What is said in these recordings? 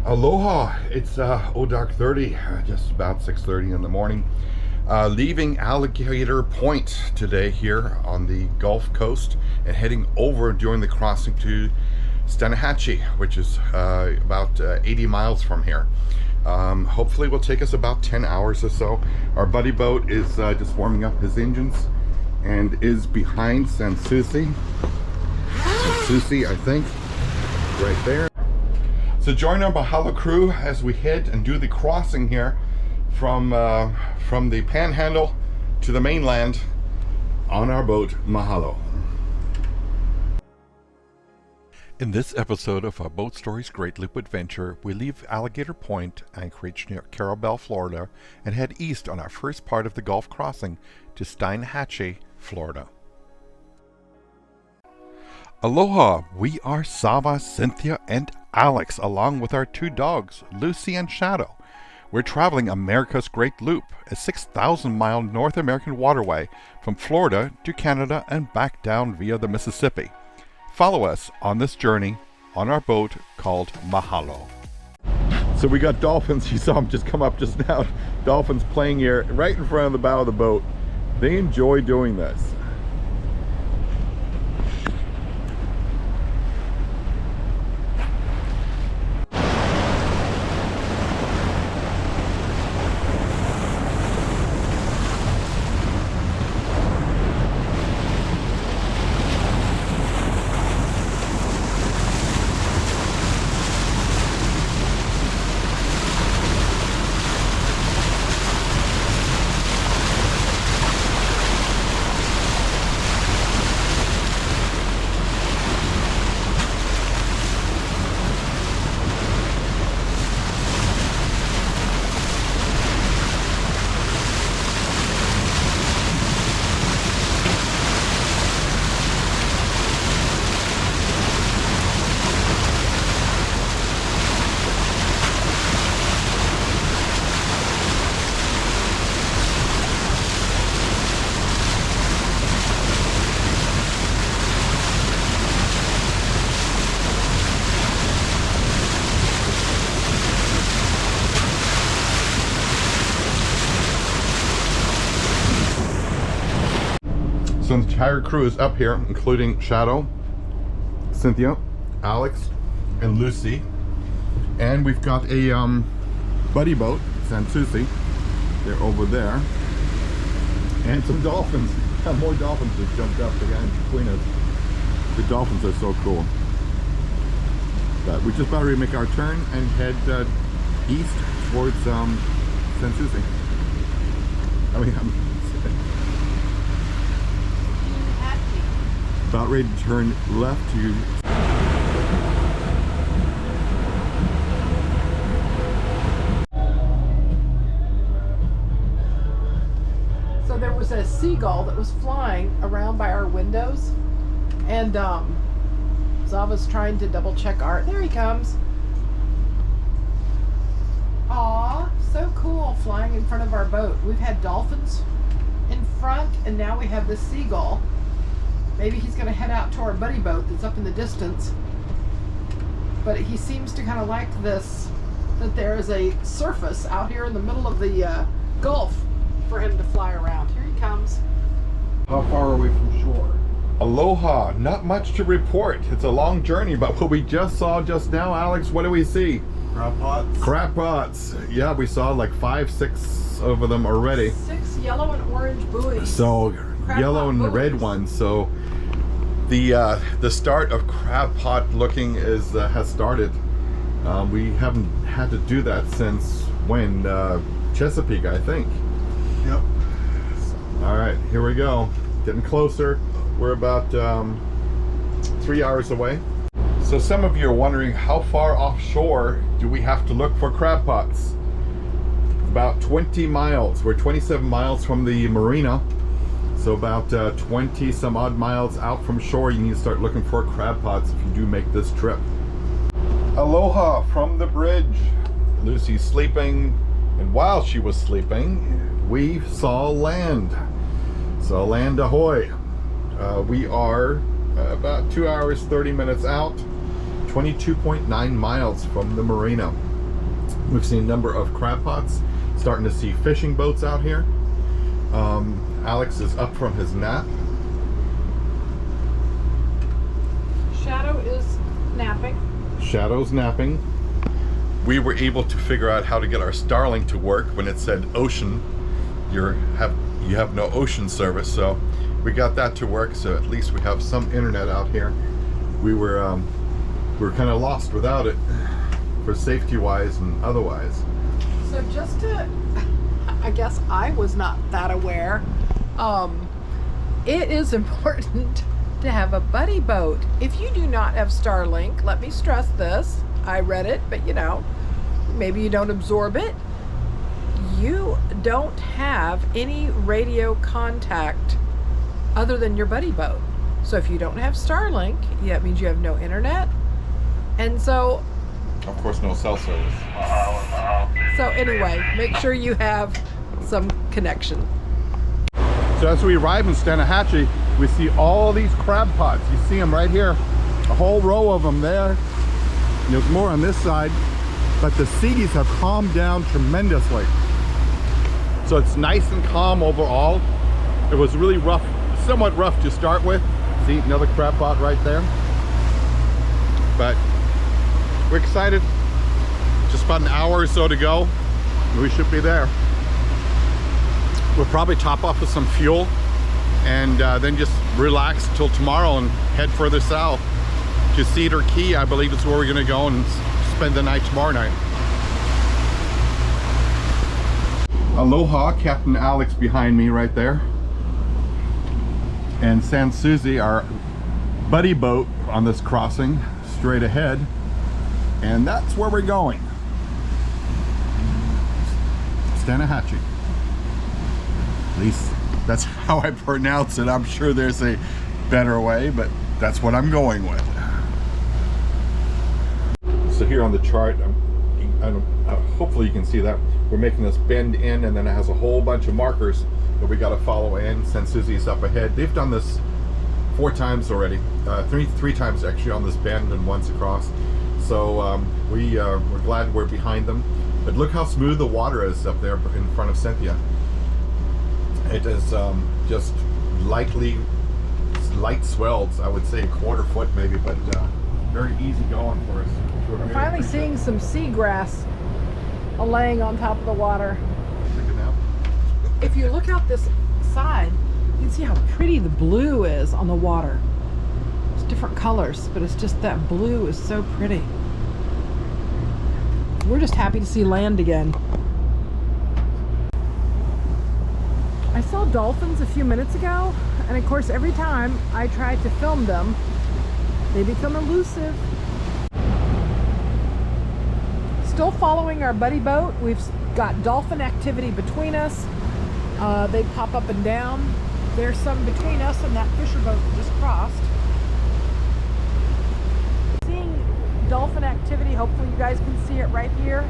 Aloha! It's dark 30, just about 6:30 in the morning. Leaving Alligator Point today here on the Gulf Coast and heading over during the crossing to Steinhatchee, which is about 80 miles from here. Hopefully will take us about 10 hours or so. Our buddy boat is just warming up his engines and is behind CYNTHIA, I think, right there. So join our Mahalo crew as we head and do the crossing here from the Panhandle to the mainland on our boat Mahalo. In this episode of our Boat Stories Great Loop Adventure, we leave Alligator Point, anchorage near Carrabelle, Florida, and head east on our first part of the Gulf crossing to Steinhatchee, Florida. Aloha! We are Sava, Cynthia, and Alex, along with our two dogs, Lucy and Shadow. We're traveling America's Great Loop, a 6,000-mile North American waterway from Florida to Canada and back down via the Mississippi. Follow us on this journey on our boat called Mahalo. So we got dolphins. You saw them just come up just now. Dolphins playing here right in front of the bow of the boat. They enjoy doing this. So the entire crew is up here, including Shadow, Cynthia, Alex, and Lucy. And we've got a buddy boat, CYNTHIA. They're over there. And some dolphins. More dolphins just jumped up again between us. The dolphins are so cool. But we just about ready to make our turn and head east towards CYNTHIA. About ready to turn left to So there was a seagull that was flying around by our windows, and Zava's trying to double check our. There he comes. Aw, so cool, flying in front of our boat. We've had dolphins in front, and now we have this seagull. Maybe he's going to head out to our buddy boat that's up in the distance. But he seems to kind of like this, that there is a surface out here in the middle of the Gulf for him to fly around. Here he comes. How far are we from shore? Aloha, not much to report. It's a long journey, but what we just saw just now, Alex, what do we see? Crab pots. Crab pots. Yeah, we saw like 5, 6 of them already. 6 yellow and orange buoys. So Crab yellow and buoys. red ones. So the start of crab pot looking has started. We haven't had to do that since when? Chesapeake, I think. Yep. All right, here we go. Getting closer. We're about 3 hours away. So some of you are wondering, how far offshore do we have to look for crab pots? About 20 miles. We're 27 miles from the marina. So about 20 some odd miles out from shore, you need to start looking for crab pots if you do make this trip. Aloha from the bridge. Lucy's sleeping, and while she was sleeping, we saw land. So land ahoy. We are about 2 hours, 30 minutes out, 22.9 miles from the marina. We've seen a number of crab pots. Starting to see fishing boats out here. Alex is up from his nap. Shadow is napping. Shadow's napping. We were able to figure out how to get our Starlink to work when it said ocean. You have no ocean service, so we got that to work. So at least we have some internet out here. We were kind of lost without it, for safety wise and otherwise. So just to, I guess I was not that aware. It is important to have a buddy boat. If you do not have Starlink, let me stress this. I read it, but you know, maybe you don't absorb it. You don't have any radio contact other than your buddy boat. So if you don't have Starlink, that means you have no internet. And so, of course, no cell service. So anyway, make sure you have some connection. So as we arrive in Steinhatchee, we see all these crab pots. You see them right here, a whole row of them there. There's more on this side, but the seas have calmed down tremendously. So it's nice and calm overall. It was really rough, somewhat rough to start with. See, another crab pot right there. But we're excited. Just about an hour or so to go. We should be there. We'll probably top off with some fuel and then just relax till tomorrow and head further south to Cedar Key. I believe it's where we're gonna go and spend the night tomorrow night. Aloha, Captain Alex behind me right there. And San Susie, our buddy boat on this crossing, straight ahead. And that's where we're going. Steinhatchee. At least that's how I pronounce it. I'm sure there's a better way, but that's what I'm going with. So here on the chart, hopefully you can see that we're making this bend in, and then it has a whole bunch of markers that we got to follow in. San Susie's up ahead. They've done this 4 times already, three times actually on this bend and once across. So we're glad we're behind them. But look how smooth the water is up there in front of Cynthia. It is just light swells, I would say a quarter foot maybe, but very easy going for us. We're finally seeing some seagrass laying on top of the water. If you look out this side, you can see how pretty the blue is on the water. It's different colors, but it's just that blue is so pretty. We're just happy to see land again. I saw dolphins a few minutes ago, and of course every time I try to film them, they become elusive. Still following our buddy boat. We've got dolphin activity between us. They pop up and down. There's some between us and that fisher boat that just crossed. Seeing dolphin activity, hopefully you guys can see it right here.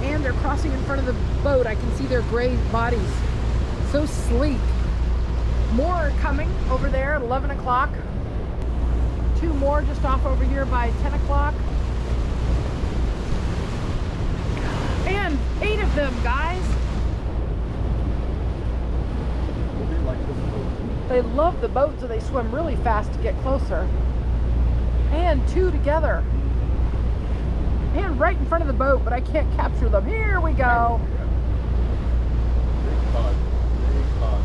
And they're crossing in front of the boat. I can see their gray bodies. So sleek. More are coming over there at 11 o'clock. 2 more just off over here by 10 o'clock. And 8 of them, guys. They love the boat, so they swim really fast to get closer. And 2 together. And right in front of the boat, but I can't capture them. Here we go. Big cod. Big cod.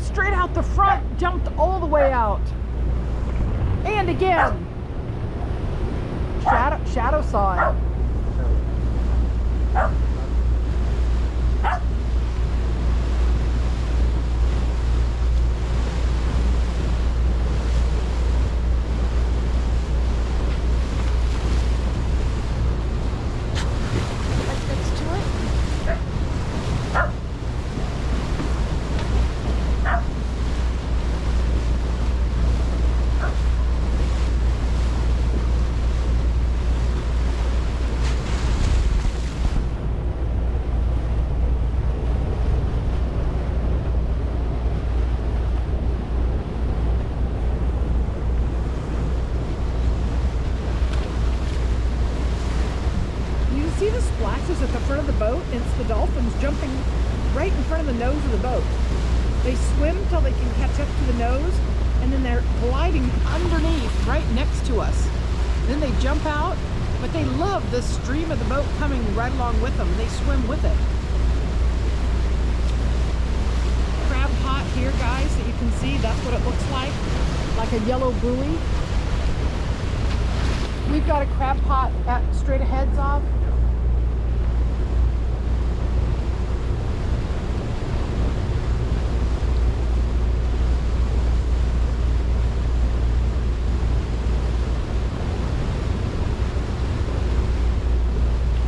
Straight out the front, jumped all the way out. And again. Shadow saw it. splashes at the front of the boat, and it's the dolphins jumping right in front of the nose of the boat. They swim till they can catch up to the nose, and then they're gliding underneath right next to us. Then they jump out, but they love the stream of the boat coming right along with them. They swim with it. Crab pot here, guys, that you can see. That's what it looks like a yellow buoy. We've got a crab pot at straight aheads of.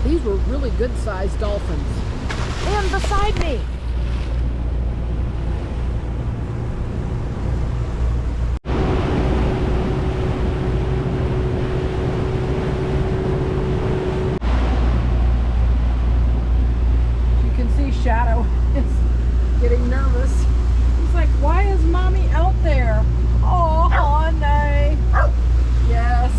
These were really good-sized dolphins. And beside me. Shadow is getting nervous. He's like, why is mommy out there? Oh, honey. Yes.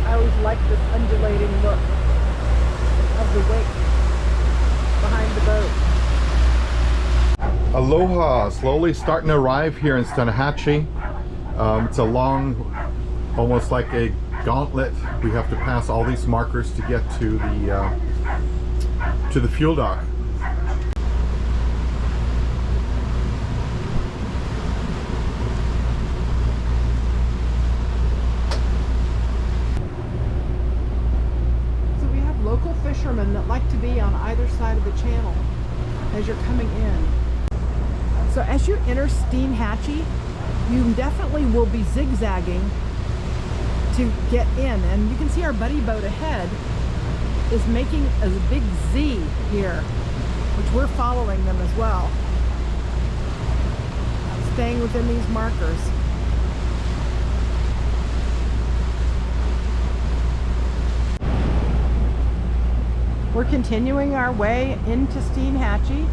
I always like this undulating look of the wake behind the boat. Aloha, slowly starting to arrive here in Steinhatchee. It's a long, almost like a gauntlet. We have to pass all these markers to get to the fuel dock. So we have local fishermen that like to be on either side of the channel as you're coming in. So as you enter Steinhatchee, you definitely will be zigzagging to get in, and you can see our buddy boat ahead is making a big Z here, which we're following them as well, staying within these markers. We're continuing our way into Steinhatchee.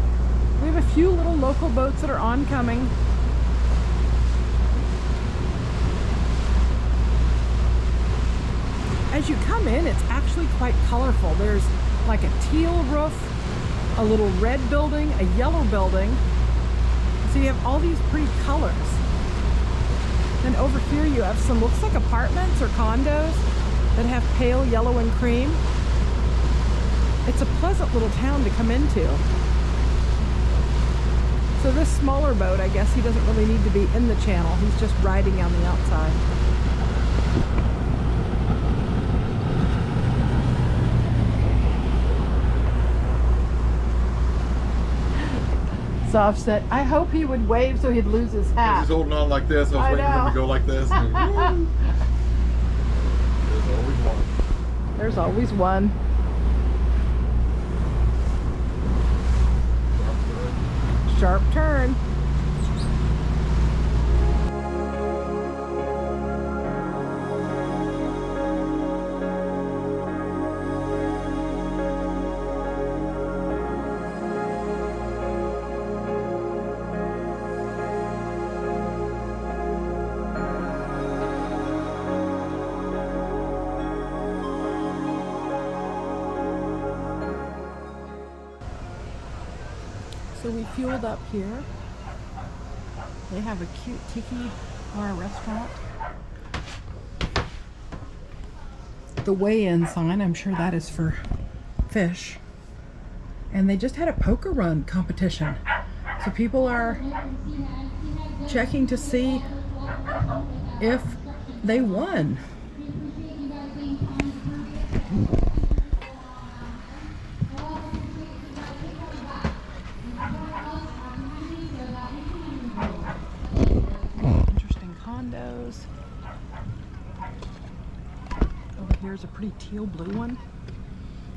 We have a few little local boats that are oncoming. As you come in, it's actually quite colorful. There's like a teal roof, a little red building, a yellow building. So you have all these pretty colors. Then over here you have some, looks like apartments or condos that have pale yellow and cream. It's a pleasant little town to come into. So this smaller boat, I guess he doesn't really need to be in the channel. He's just riding on the outside. Soft said, I hope he would wave so he'd lose his hat. He's holding on like this. I was waiting for him to go like this. There's always one. There's always one. Sharp turn. So we fueled up here. They have a cute tiki bar restaurant. The weigh-in sign, I'm sure that is for fish. And they just had a poker run competition. So people are checking to see if they won. Over here's a pretty teal blue one,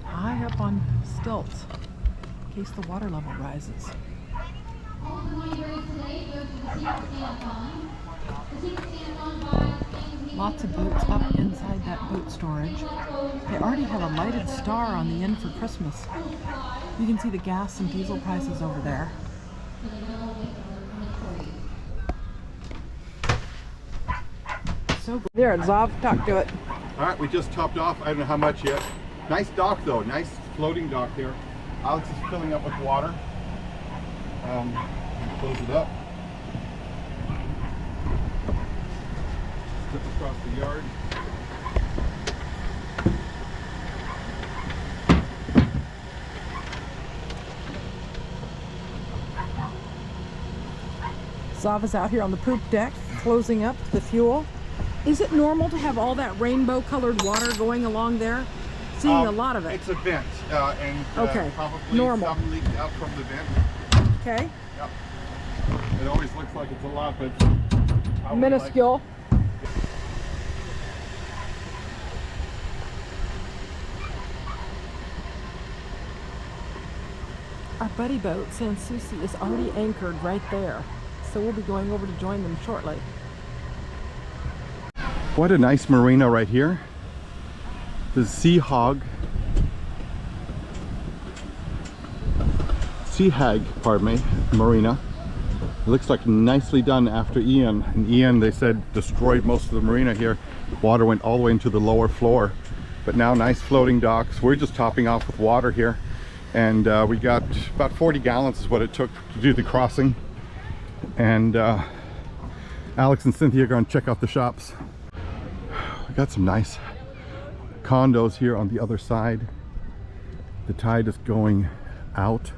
high up on stilts in case the water level rises. Lots of boats up inside that boat storage. They already have a lighted star on the end for Christmas. You can see the gas and diesel prices over there. So good. There, Zav, talk to it. All right, we just topped off. I don't know how much yet. Nice dock though, nice floating dock here. Alex is filling up with water. Close it up. Step across the yard. Zav is out here on the poop deck, closing up the fuel. Is it normal to have all that rainbow colored water going along there? Seeing a lot of it. It's a vent, and okay. Probably normal. Some leaked out from the vent. Okay. Yep. It always looks like it's a lot, but it's minuscule. Our buddy boat, Sanssouci, is already anchored right there. So we'll be going over to join them shortly. What a nice marina right here. The Sea Hag Marina. It looks like nicely done after Ian. And Ian, they said, destroyed most of the marina here. Water went all the way into the lower floor. But now nice floating docks. We're just topping off with water here. And we got about 40 gallons is what it took to do the crossing. And Alex and Cynthia are going to check out the shops. We got some nice condos here on the other side. The tide is going out,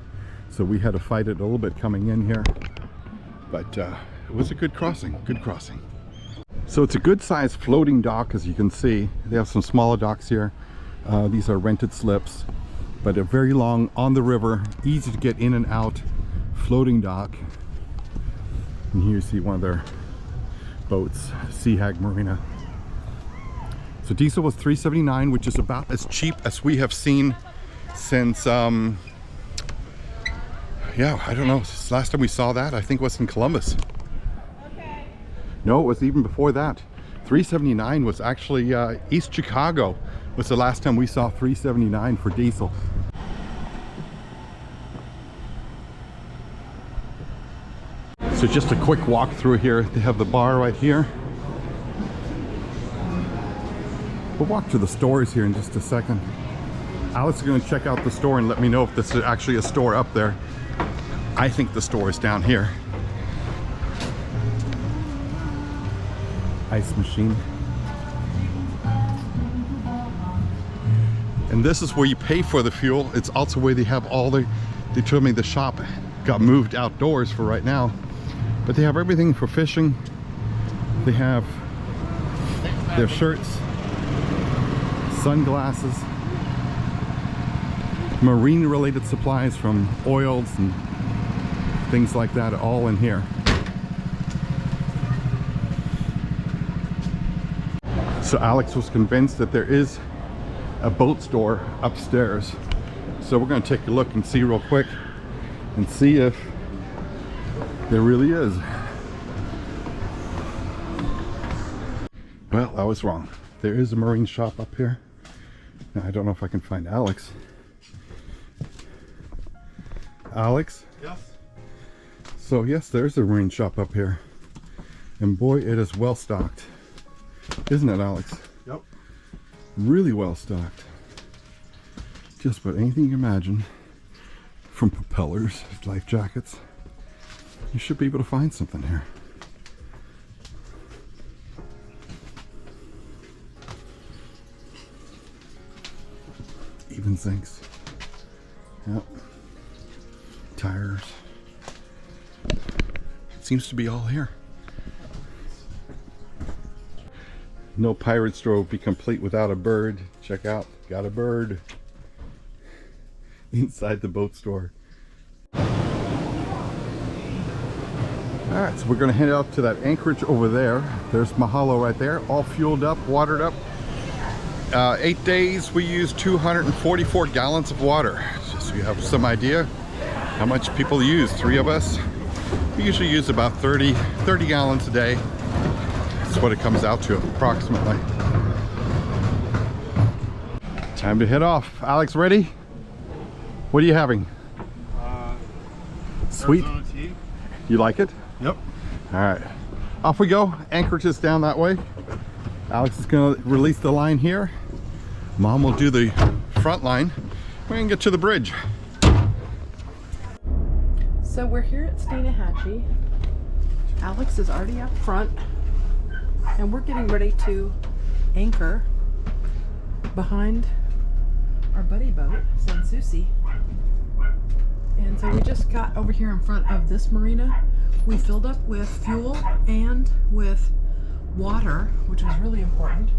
so we had to fight it a little bit coming in here. But it was a good crossing, So it's a good sized floating dock, as you can see. They have some smaller docks here. These are rented slips, but a very long, on the river, easy to get in and out floating dock. And here you see one of their boats, Sea Hag Marina. So diesel was $3.79, which is about as cheap as we have seen since, yeah, I don't know, since last time we saw that, I think it was in Columbus. Okay. No, it was even before that. $3.79 was actually East Chicago was the last time we saw $3.79 for diesel. So just a quick walk through here. They have the bar right here. We'll walk to the stores here in just a second. Alex is going to check out the store and let me know if this is actually a store up there. I think the store is down here. Ice machine. And this is where you pay for the fuel. It's also where they have all the, they told me the shop got moved outdoors for right now. But they have everything for fishing. They have their shirts, sunglasses, marine related supplies from oils and things like that, all in here. So Alex was convinced that there is a boat store upstairs. So we're going to take a look and see real quick and see if there really is. Well, I was wrong. There is a marine shop up here. Now, I don't know if I can find Alex. Alex? Yes? So yes, there's a marine shop up here. And boy, it is well stocked. Isn't it, Alex? Yep. Really well stocked. Just about anything you can imagine. From propellers, life jackets. You should be able to find something here. Even sinks. Yep. Tires. It seems to be all here. No pirate store would be complete without a bird. Check out, got a bird inside the boat store. Alright, so we're going to head out to that anchorage over there. There's Mahalo right there, all fueled up, watered up. 8 days we used 244 gallons of water. Just so you have some idea how much people use. 3 of us. We usually use about 30 gallons a day. That's what it comes out to approximately. Time to head off. Alex, ready? What are you having? Sweet. Tea. You like it? Yep. All right. Off we go. Anchorage is down that way. Alex is gonna release the line here. Mom will do the front line. We're gonna get to the bridge. So we're here at Steinhatchee. Alex is already up front, and we're getting ready to anchor behind our buddy boat, CYNTHIA. And so we just got over here in front of this marina. We filled up with fuel and with water, which is really important.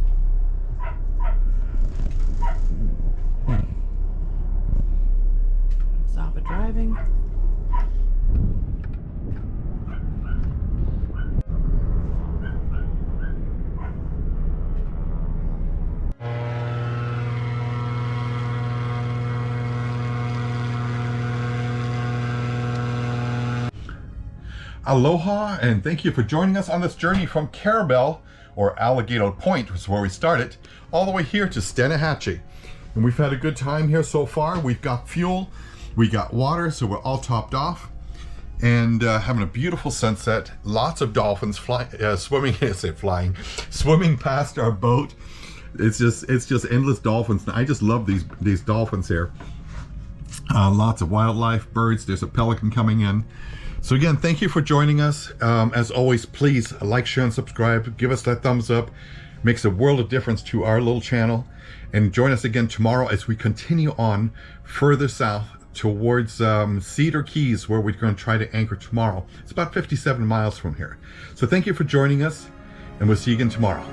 Stop it driving. Aloha, and thank you for joining us on this journey from Carrabelle, or Alligator Point, which is where we started, all the way here to Steinhatchee. And we've had a good time here so far. We've got fuel, we got water, so we're all topped off, and having a beautiful sunset. Lots of dolphins swimming past our boat. It's just endless dolphins. And I just love these dolphins here. Lots of wildlife, birds. There's a pelican coming in. So again, thank you for joining us. As always, please like, share, and subscribe. Give us that thumbs up. Makes a world of difference to our little channel. And join us again tomorrow as we continue on further south towards Cedar Keys, where we're going to try to anchor tomorrow. It's about 57 miles from here. So thank you for joining us, and we'll see you again tomorrow.